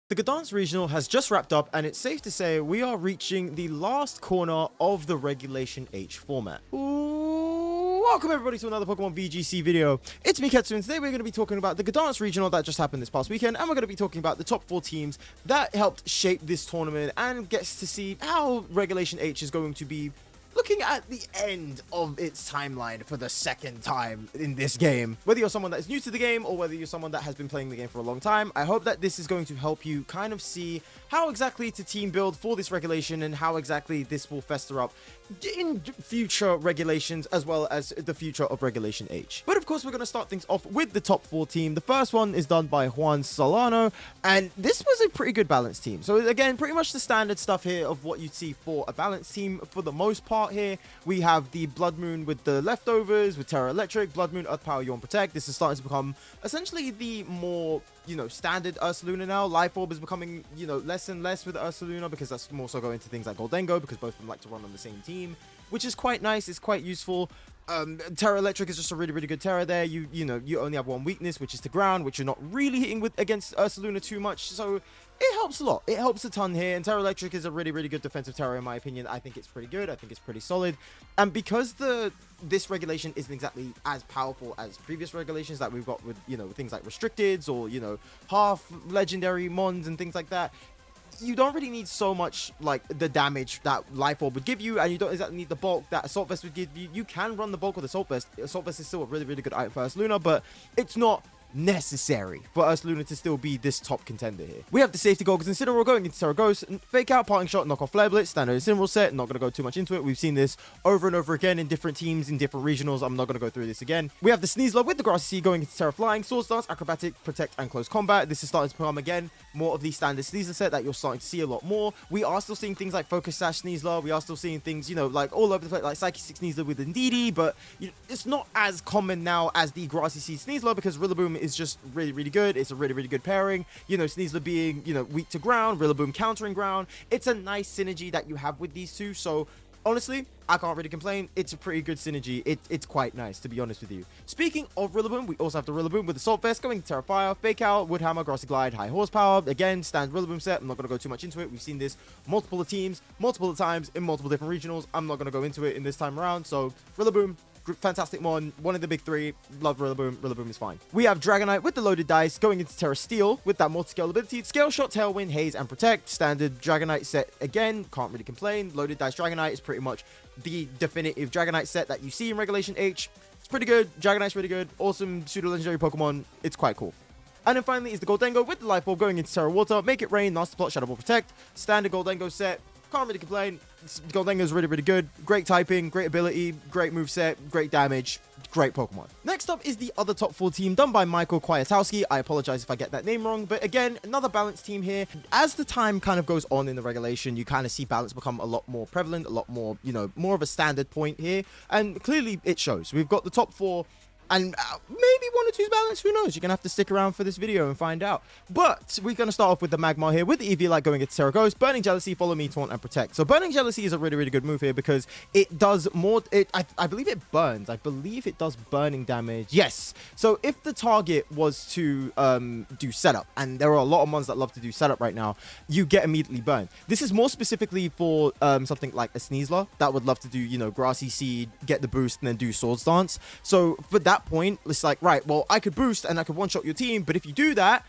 The Gdansk Regional has just wrapped up, and it's safe to say we are reaching the last corner of the Regulation H format. Welcome everybody to another Pokemon VGC video. It's me, Ketsu, and today we're going to be talking about the Gdansk Regional that just happened this past weekend, and we're going to be talking about the top 4 teams that helped shape this tournament and gets to see how Regulation H is going to be looking at the end of its timeline for the second time in this game. Whether you're someone that is new to the game or whether you're someone that has been playing the game for a long time, I hope that this is going to help you kind of see how exactly to team build for this regulation and how exactly this will fester up in future regulations as well as the future of Regulation H. But of course, we're going to start things off with the top 4 team. The first one is done by Juan Solano, and this was a pretty good balanced team. So again, pretty much the standard stuff here of what you'd see for a balanced team for the most part. Here we have the Blood Moon with the leftovers with Terra Electric, Blood Moon, Earth Power, Yawn Protect. This is starting to become essentially the more, standard Ursaluna now. Life Orb is becoming, less and less with Ursaluna because that's more so going to things like Gholdengo because both of them like to run on the same team, which is quite nice. It's quite useful. Terra Electric is just a really good Terra there. You only have one weakness, which is to ground, which you're not really hitting with against Ursaluna too much. So it helps a lot. It helps a ton here. And Terra Electric is a really good defensive Terra in my opinion. I think it's pretty good. I think it's pretty solid. And because this regulation isn't exactly as powerful as previous regulations that we've got with, things like restricteds or, half legendary mons and things like that, you don't really need so much like the damage that Life Orb would give you, and you don't exactly need the bulk that Assault Vest would give you. You can run the bulk with Assault Vest. Assault Vest is still a really good item for Ursaluna, but it's not necessary for Ursaluna to still be this top contender here. We have the safety goggles and Incineroar going into Terra Ghost, Fake Out, Parting Shot, Knock Off Flare Blitz, standard Incineroar set. Not going to go too much into it. We've seen this over and over again in different teams, in different regionals. I'm not going to go through this again. We have the Sneasler with the Grassy Sea going into Terra Flying, Swords Dance, Acrobatic, Protect, and Close Combat. This is starting to become again more of the standard Sneasler set that you're starting to see a lot more. We are still seeing things like Focus Sash Sneasler. We are still seeing things, like all over the place, like Psychic 6 Sneasler with Indeedee, but it's not as common now as the Grassy Sea Sneasler because Rillaboom is just really good. It's a really good pairing. Sneasler being, weak to ground, Rillaboom countering ground. It's a nice synergy that you have with these two. So honestly, I can't really complain. It's a pretty good synergy. It's quite nice, to be honest with you. Speaking of Rillaboom, we also have the Rillaboom with Assault Vest going to Terra Fire, Fake Out, Wood Hammer, Grassy Glide, High Horsepower. Again, standard Rillaboom set. I'm not going to go too much into it. We've seen this multiple teams, multiple times in multiple different regionals. I'm not going to go into it in this time around. So Rillaboom, fantastic mon, one of the big 3. Love Rillaboom. Rillaboom is fine. We have Dragonite with the loaded dice going into Terra Steel with that multi-scale ability. Scale Shot, Tailwind, Haze, and Protect. Standard Dragonite set again. Can't really complain. Loaded dice Dragonite is pretty much the definitive Dragonite set that you see in Regulation H. It's pretty good. Dragonite's really good. Awesome pseudo-legendary Pokemon. It's quite cool. And then finally is the Gholdengo with the Life Orb going into Terra Water. Make It Rain, Nasty Plot, Shadow Ball, Protect. Standard Gholdengo set. Can't really complain. Gholdengo is really good. Great typing, great ability, great moveset, great damage, great Pokemon. Next up is the other top 4 team done by Michael Kwiatkowski. I apologize if I get that name wrong, but again, another balanced team here. As the time kind of goes on in the regulation, you kind of see balance become a lot more prevalent, a lot more, more of a standard point here, and clearly it shows. We've got the top 4. And maybe 1 or 2's balance, who knows? You're going to have to stick around for this video and find out. But we're going to start off with the Magmar here with the EV Light going into Terra Ghost, Burning Jealousy, Follow Me, Taunt, and Protect. So Burning Jealousy is a really good move here because it does more, I believe it burns. I believe it does burning damage. Yes. So if the target was to do setup, and there are a lot of mons that love to do setup right now, you get immediately burned. This is more specifically for something like a Sneasler that would love to do, Grassy Seed, get the boost, and then do Swords Dance. So for that point, it's like, right, well, I could boost and I could one-shot your team, but if you do that,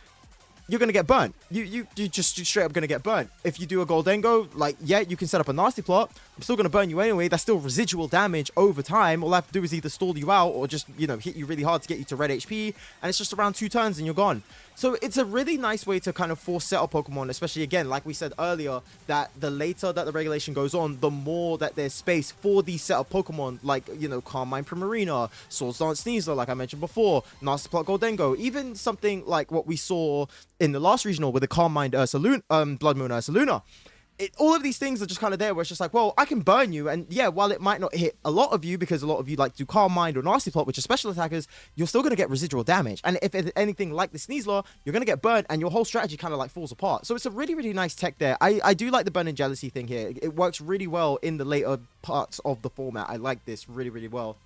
you're gonna get burnt. You just straight up gonna get burnt. If you do a Gholdengo, like, yeah, you can set up a Nasty Plot. I'm still gonna burn you anyway. That's still residual damage over time. All I have to do is either stall you out or just, hit you really hard to get you to red HP, and it's just around 2 turns and you're gone. So it's a really nice way to kind of force setup Pokemon, especially again, like we said earlier, that the later that the regulation goes on, the more that there's space for these setup Pokemon, like, Calm Mind Primarina, Swords Dance Sneasler, like I mentioned before, Nasty Plot Gholdengo, even something like what we saw in the last regional with the Calm Mind Ursaluna, Blood Moon Ursaluna. All of these things are just kind of there where it's just like, well, I can burn you, and yeah, while it might not hit a lot of you because a lot of you like to do Calm Mind or Nasty Plot, which are special attackers, you're still going to get residual damage. And if it's anything like the Sneasler, you're going to get burned and your whole strategy kind of like falls apart. So it's a really nice tech there. I do like the Burning Jealousy thing here. It works really well in the later parts of the format. I like this really well.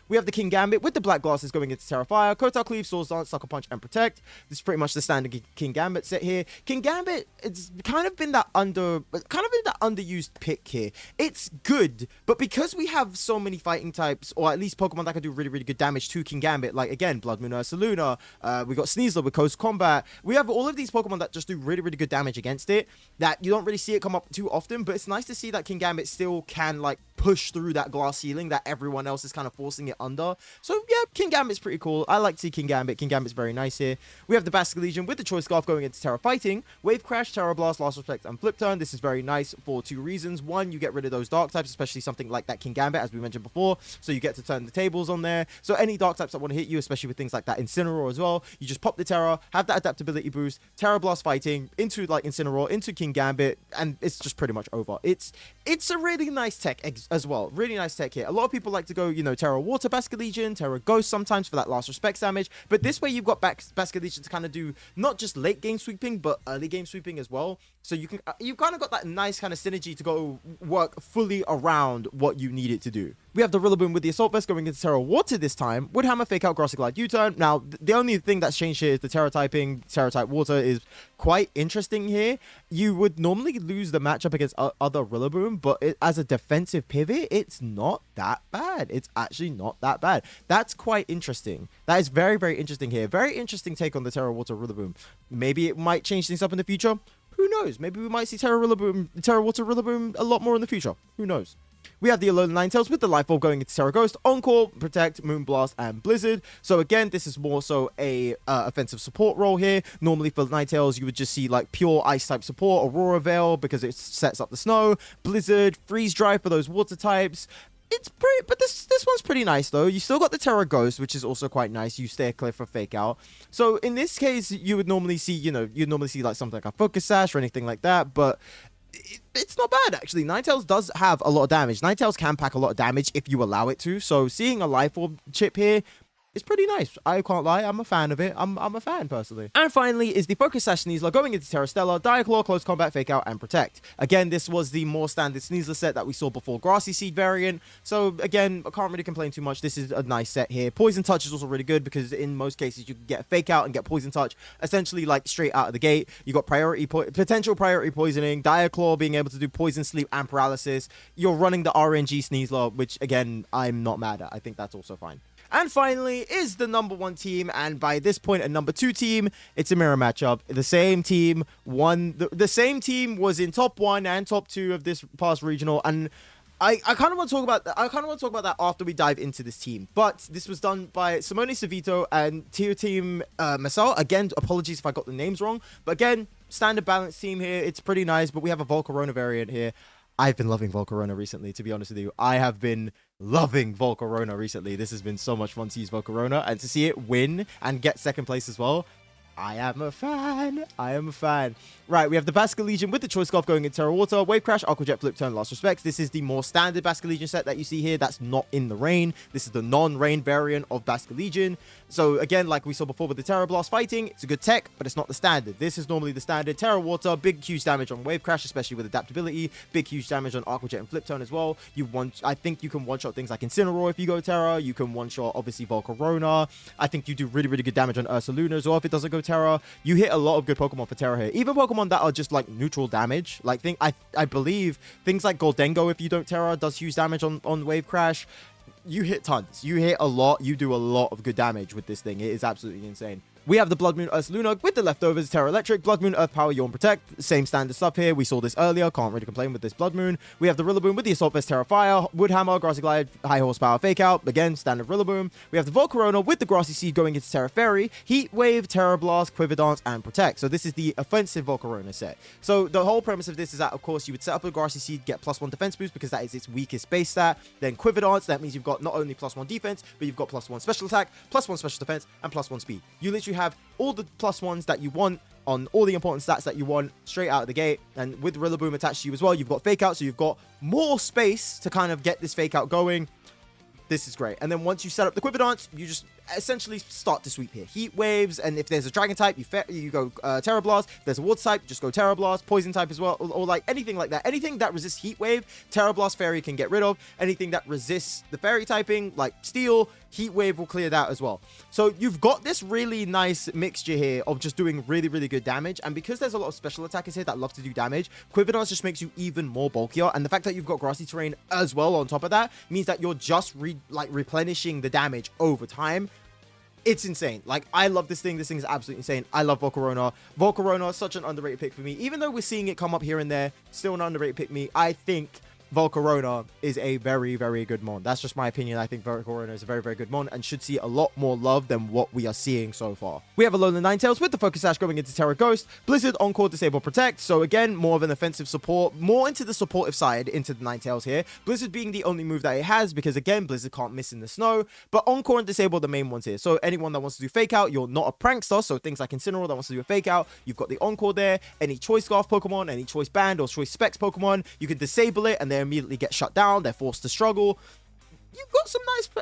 We have the King Gambit with the black glasses going into Terra Fire, Kotal Cleave, Swords Dance, Sucker Punch, and Protect. This is pretty much the standard King Gambit set here. King Gambit, it's kind of been that underused pick here. It's good, but because we have so many fighting types, or at least Pokemon that can do really, really good damage to King Gambit, like again, Blood Moon Ursaluna, we got Sneasler with Coast Combat. We have all of these Pokemon that just do really, really good damage against it, that you don't really see it come up too often, but it's nice to see that King Gambit still can like push through that glass ceiling that everyone else is kind of forcing it under. So yeah, King Gambit's pretty cool. I like to see King Gambit. King Gambit's very nice here. We have the Basculegion with the Choice Scarf going into Terra Fighting, Wave Crash, Terra Blast, Last Respect, and Flip Turn. This is very nice for two reasons. One, you get rid of those dark types, especially something like that King Gambit, as we mentioned before, so you get to turn the tables on there. So any dark types that want to hit you, especially with things like that Incineroar as well, you just pop the Terra, have that adaptability boost, Terra Blast Fighting into like Incineroar, into King Gambit, and it's just pretty much over. It's a really nice tech as well. Really nice tech here. A lot of people like to go, you know, Terra Water Basculegion, Terra Ghost sometimes for that last respect damage, but this way you've got Basculegion to kind of do not just late game sweeping, but early game sweeping as well. So you've kind of got that nice kind of synergy to go work fully around what you need it to do. We have the Rillaboom with the Assault Vest going into Terra Water this time. Wood Hammer, Fake Out, Grassy Glide, U-Turn. Now, the only thing that's changed here is the Terra typing. Terra type Water is quite interesting here. You would normally lose the matchup against other Rillaboom, but as a defensive pivot, it's not that bad. It's actually not that bad. That's quite interesting. That is very, very interesting here. Very interesting take on the Terra Water Rillaboom. Maybe it might change things up in the future. Who knows? Maybe we might see Terra Water Rillaboom a lot more in the future. Who knows? We have the Alolan Ninetales with the Life Orb going into Terra Ghost, Encore, Protect, Moonblast, and Blizzard. So again, this is more so a offensive support role here. Normally for Ninetales, you would just see like pure Ice type support, Aurora Veil because it sets up the snow, Blizzard, Freeze Drive for those water types. It's pretty, but this one's pretty nice though. You still got the Terra Ghost, which is also quite nice. You stay clear for Fake Out. So in this case, you would normally see, you'd normally see like something like a Focus Sash or anything like that, but it's not bad actually. Ninetales does have a lot of damage. Ninetales can pack a lot of damage if you allow it to. So seeing a Life Orb chip here, it's pretty nice. I can't lie. I'm a fan of it. I'm a fan, personally. And finally is the Focus Sash Sneasler going into Terra Stella, Diaclaw, Close Combat, Fake Out, and Protect. Again, this was the more standard Sneasler set that we saw before Grassy Seed variant. So, again, I can't really complain too much. This is a nice set here. Poison Touch is also really good because in most cases you can get Fake Out and get Poison Touch essentially like straight out of the gate. You got potential priority poisoning, Diaclaw being able to do Poison, Sleep, and Paralysis. You're running the RNG Sneasler, which, again, I'm not mad at. I think that's also fine. And finally is the #1 team, and by this point a #2 team. It's a mirror matchup. The same team won. The same team was in top 1 and top 2 of this past regional, and I kind of want to talk about that. I kind of want to talk about that after we dive into this team. But this was done by Simone Savito and Tier Team Masao. Again, apologies if I got the names wrong, but again, standard balance team here. It's pretty nice, but we have a Volcarona variant here. I've been loving Volcarona recently, to be honest with you. I have been loving Volcarona recently. This has been so much fun to use Volcarona, and to see it win and get second place as well. I am a fan. I am a fan. Right, we have the Basculegion with the Choice Scarf going in Terra Water, Wave Crash, Aqua Jet, Flip Turn, Last Respect. This is the more standard Basculegion set that you see here. That's not in the rain. This is the non-rain variant of Basculegion. So again, like we saw before with the Terra Blast Fighting, it's a good tech, but it's not the standard. This is normally the standard. Terra Water, big huge damage on Wave Crash, especially with adaptability. Big huge damage on Aqua Jet and Flip Turn as well. I think you can one-shot things like Incineroar if you go Terra. You can one-shot obviously Volcarona. I think you do really, really good damage on Ursaluna as well if it doesn't go Terra. You hit a lot of good Pokemon for Terra here. Even Pokemon that are just like neutral damage. Like I believe things like Goldengo, if you don't Terra, does huge damage on Wave Crash. You hit tons. You hit a lot. You do a lot of good damage with this thing. It is absolutely insane. We have the Blood Moon Ursaluna with the leftovers, Terra Electric, Blood Moon, Earth Power, Yawn Protect. Same standard stuff here. We saw this earlier. Can't really complain with this Blood Moon. We have the Rillaboom with the Assault Vest, Terra Fire, Wood Hammer, Grassy Glide, High Horsepower, Fake Out. Again, standard Rillaboom. We have the Volcarona with the Grassy Seed going into Terra Fairy, Heat Wave, Terra Blast, Quiver Dance, and Protect. So this is the offensive Volcarona set. So the whole premise of this is that, of course, you would set up a Grassy Seed, get +1 defense boost because that is its weakest base stat. Then Quiver Dance, that means you've got not only +1 defense, but you've got +1 special attack, +1 special defense, and +1 speed. You literally have all the +1s that you want on all the important stats that you want straight out of the gate. And with Rillaboom attached to you as well, you've got Fake Out, so you've got more space to kind of get this Fake Out going. This is great. And then once you set up the Quiver Dance, you just essentially start to sweep here. Heat Waves, and if there's a Dragon type, you go Terra Blast. If there's a Water type, just go Terra Blast. Poison type as well, or like anything like that. Anything that resists Heat Wave, Terra Blast Fairy can get rid of. Anything that resists the Fairy typing, like Steel, Heat Wave will clear that as well. So you've got this really nice mixture here of just doing really, really good damage. And because there's a lot of special attackers here that love to do damage, Quiver Dance just makes you even more bulkier. And the fact that you've got grassy terrain as well on top of that means that you're just replenishing the damage over time. It's insane. Like, I love this thing. This thing is absolutely insane. I love Volcarona. Volcarona is such an underrated pick for me. Even though we're seeing it come up here and there, still an underrated pick me. I think Volcarona is a very, very good mon. That's just my opinion. I think Volcarona is a very, very good mon and should see a lot more love than what we are seeing so far. We have Alolan Ninetales with the Focus Sash going into Terra Ghost, Blizzard, Encore, Disable, Protect. So again, more of an offensive support, more into the supportive side into the Ninetales here. Blizzard being the only move that it has because again, Blizzard can't miss in the snow, but Encore and Disable are the main ones here. So anyone that wants to do Fake Out, you're not a Prankster, so things like Incineroar that wants to do a Fake Out, you've got the Encore there. Any Choice Scarf Pokemon, any Choice Band or Choice Specs Pokemon, you can disable it and they immediately get shut down. They're forced to struggle.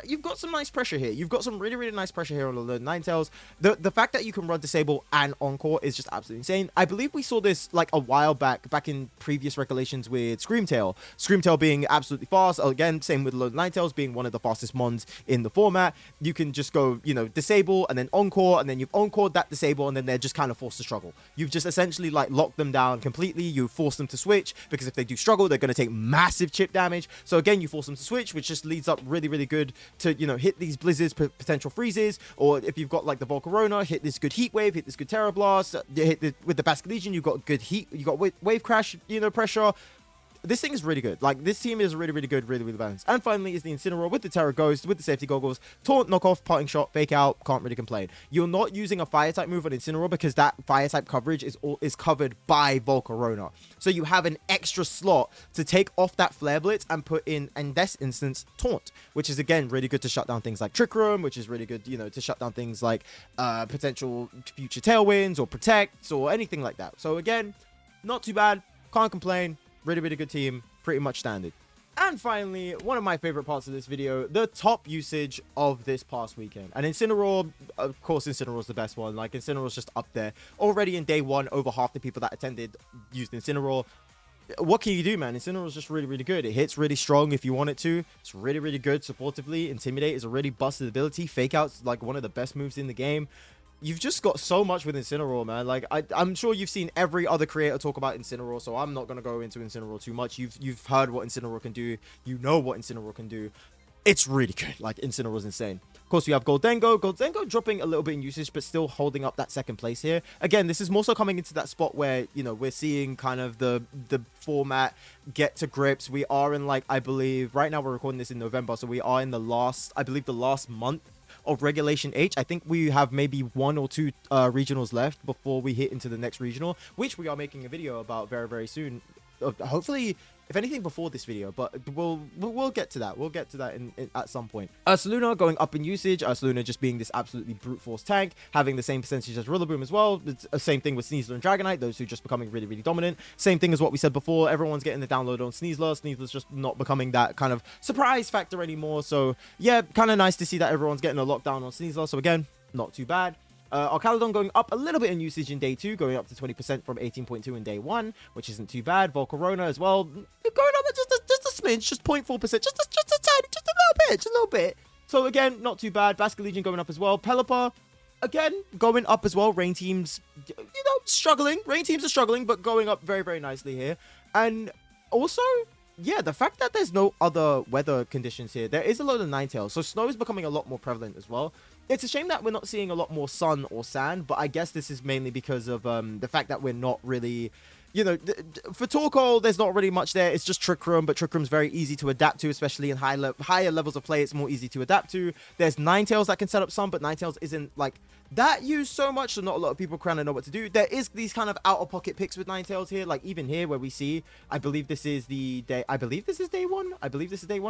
You've got some nice pressure here. You've got some really, really nice pressure here on the Ninetales. The fact that you can run Disable and Encore is just absolutely insane. I believe we saw this like a while back in previous regulations with Screamtail. Screamtail being absolutely fast. Again, same with Alolan Ninetales being one of the fastest mons in the format. You can just go, you know, Disable and then Encore, and then you've Encored that Disable, and then they're just kind of forced to struggle. You've just essentially like locked them down completely. You force them to switch because if they do struggle, they're going to take massive chip damage. So again, you force them to switch, which just leads up really, really good to, you know, hit these blizzards, potential freezes, or if you've got like the Volcarona, hit this good Heat Wave, hit this good Terra Blast, with the Basket Legion, you've got good heat, you got wave crash, you know, pressure. This thing is really good. Like, this team is really, really good, really, really balanced. And finally is the Incineroar with the Terra Ghost, with the safety goggles, Taunt, Knockoff, Parting Shot, Fake Out, can't really complain. You're not using a Fire-type move on Incineroar because that Fire-type coverage is covered by Volcarona. So you have an extra slot to take off that Flare Blitz and put in this instance, Taunt, which is, again, really good to shut down things like Trick Room, which is really good, you know, to shut down things like potential future Tailwinds or Protects or anything like that. So, again, not too bad, can't complain. Really, really good team. Pretty much standard. And finally, one of my favorite parts of this video, the top usage of this past weekend. And Incineroar, of course, Incineroar's the best one. Like, Incineroar's just up there. Already in day one, over half the people that attended used Incineroar. What can you do, man? Incineroar's just really, really good. It hits really strong if you want it to. It's really, really good supportively. Intimidate is a really busted ability. Fake Out's like one of the best moves in the game. You've just got so much with Incineroar, man. Like, I'm sure you've seen every other creator talk about Incineroar, so I'm not going to go into Incineroar too much. You've heard what Incineroar can do. You know what Incineroar can do. It's really good. Like, Incineroar's insane. Of course, we have Gholdengo. Gholdengo dropping a little bit in usage, but still holding up that second place here. Again, this is more so coming into that spot where, you know, we're seeing kind of the format get to grips. We are in, like, I believe, right now we're recording this in November, so we are in the last, I believe, the last month of Regulation H. I think we have maybe 1 or 2 regionals left before we hit into the next regional, which we are making a video about very, very soon. Hopefully, if anything, before this video, but we'll get to that. We'll get to that at some point. Ursaluna going up in usage. Ursaluna just being this absolutely brute force tank, having the same percentage as Rillaboom as well. It's the same thing with Sneasler and Dragonite, those two just becoming really, really dominant. Same thing as what we said before. Everyone's getting the download on Sneasler. Sneasler's just not becoming that kind of surprise factor anymore. So yeah, kind of nice to see that everyone's getting a lockdown on Sneasler. So again, not too bad. Arcaladon going up a little bit in usage in day 2, going up to 20% from 18.2 in day 1, which isn't too bad. Volcarona as well, going up just a smidge, just 0.4%, just a tiny, just a little bit. So again, not too bad. Basket Legion going up as well. Pelipper, again, going up as well. Rain teams, you know, struggling. Rain teams are struggling, but going up very, very nicely here. And also, yeah, the fact that there's no other weather conditions here, there is a lot of Ninetales, so snow is becoming a lot more prevalent as well. It's a shame that we're not seeing a lot more sun or sand, but I guess this is mainly because of the fact that we're not really, you know, for Torkoal, there's not really much there. It's just Trick Room, but Trick Room's very easy to adapt to, especially in higher levels of play. It's more easy to adapt to. There's Ninetales that can set up some, but Ninetales isn't like that used so much, so not a lot of people kind of know what to do. There is these kind of out-of-pocket picks with Ninetales here, like even here where we see, I believe this is the day, I believe this is day 1,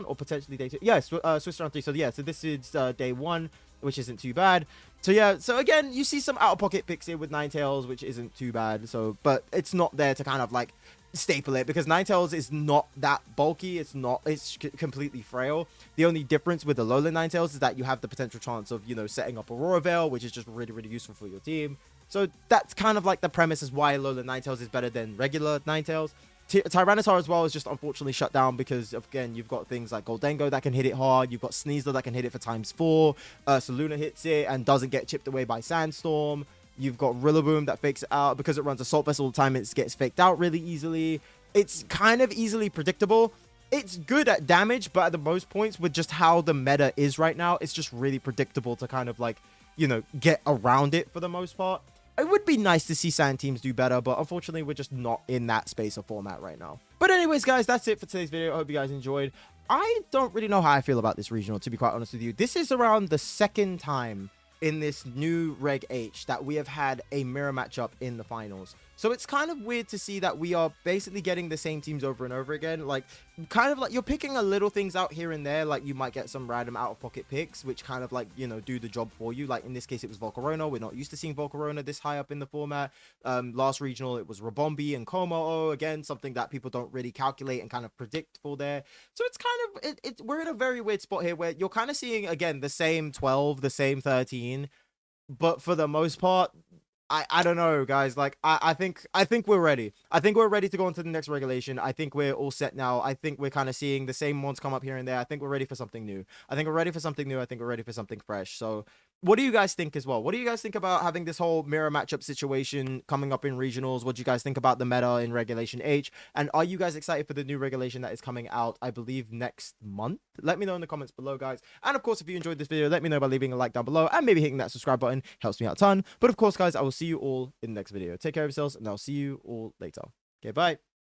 or potentially day 2. Yes, Swiss round 3. So yeah, so this is day 1, which isn't too bad. So yeah, so again, you see some out-of-pocket picks here with Ninetales, which isn't too bad. So, but it's not there to kind of like staple it, because Ninetales is not that bulky. It's completely frail. The only difference with the Alolan Ninetales is that you have the potential chance of, you know, setting up Aurora Veil, which is just really, really useful for your team. So that's kind of like the premise is why Alolan Ninetales is better than regular Ninetales. Tyranitar as well is just unfortunately shut down because, again, you've got things like Goldengo that can hit it hard. You've got Sneasler that can hit it for ×4. Saluna hits it and doesn't get chipped away by Sandstorm. You've got Rillaboom that fakes it out. Because it runs Assault Vest all the time, it gets faked out really easily. It's kind of easily predictable. It's good at damage, but at the most points, with just how the meta is right now, it's just really predictable to kind of like, you know, get around it for the most part. It would be nice to see sand teams do better, but unfortunately, we're just not in that space or format right now. But anyways, guys, that's it for today's video. I hope you guys enjoyed. I don't really know how I feel about this regional, to be quite honest with you. This is around the second time in this new Reg H that we have had a mirror matchup in the finals. So it's kind of weird to see that we are basically getting the same teams over and over again. Like, kind of like you're picking a little things out here and there. Like, you might get some random out-of-pocket picks, which kind of like, you know, do the job for you. Like, in this case, it was Volcarona. We're not used to seeing Volcarona this high up in the format. Last regional, it was Rabombi and Komo. Again, something that people don't really calculate and kind of predict for there. So it's kind of, we're in a very weird spot here where you're kind of seeing, again, the same 12, the same 13. But for the most part, I don't know, guys. Like, I think we're ready. I think we're ready to go on to the next regulation. I think we're all set now. I think we're kind of seeing the same ones come up here and there. I think we're ready for something new. I think we're ready for something new. I think we're ready for something fresh. So what do you guys think as well? What do you guys think about having this whole mirror matchup situation coming up in regionals? What do you guys think about the meta in Regulation H? And are you guys excited for the new regulation that is coming out, I believe, next month? Let me know in the comments below, guys. And of course, if you enjoyed this video, let me know by leaving a like down below and maybe hitting that subscribe button. Helps me out a ton. But of course, guys, I will see you all in the next video. Take care of yourselves, and I'll see you all later. Okay, bye.